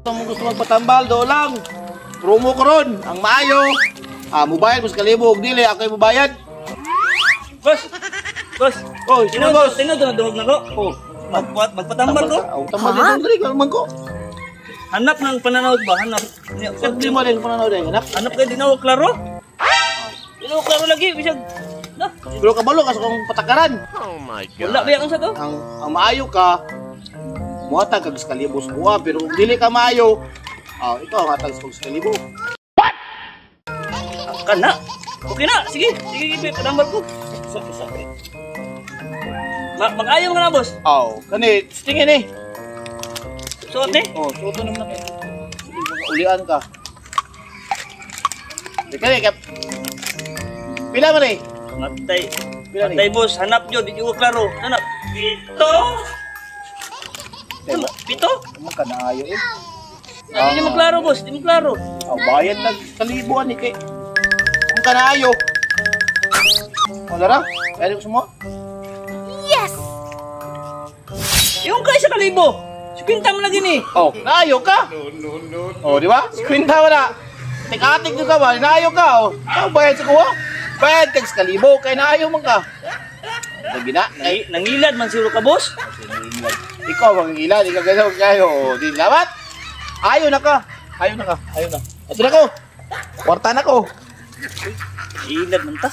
Kung gusto magpatambal, do lang. Promo ko ron, ang maayo. Mubayad, mas kalibog. Dili, ako yung mubayad. Boss! Boss! Oh, sino boss? Tingnan doon, duwag na ko. Oh, Magpatambal ko. tambal din ang dali, kalman ko. Hanap ng pananood ba? Hanap. Hindi mo rin pananood eh, hanap. Hanap kayo, di na ako klaro. Di na ako klaro lagi, bisag. Pero kabalo, kasi kung patakaran. Wala ba yan sa to? Ang maayo ka, muhatag kag sa kalibog sa buwan. Pero kung dili ka maayo, ito ang hatag sa kalibog. Kana. Okay na, sige. Sige, patambal ko. Isa. Mag-ayaw nga na, boss. Kani, tingin eh. Suot eh? Suoto naman na. Ulian ka. Kani, pila man eh. Matay, boss. Hanap nyo, di ko klaro. Hanap. Pito? Naman ka naayo eh. Di mo klaro, boss. Di mo klaro. Bayad na kalibuan eh kay. Kung ka naayo. Lara, kaya mo sumo? Yes! Yung kayo sa kalibo. Sikwinta mo na gini. Naayo ka? Di ba? Sikwinta mo na. Tik-atik nyo ka ba? Naayo ka, bayad sa kuha? Bayad kag sa kalibo, kaya naayo man ka. Nagina? Nangilad man siro ka, boss. Ikaw mangilad, ikaw kayo. Di lamat. Ayaw na ka. Ayaw na. Ito na ko. Kwarta na ko. Ilad man ta.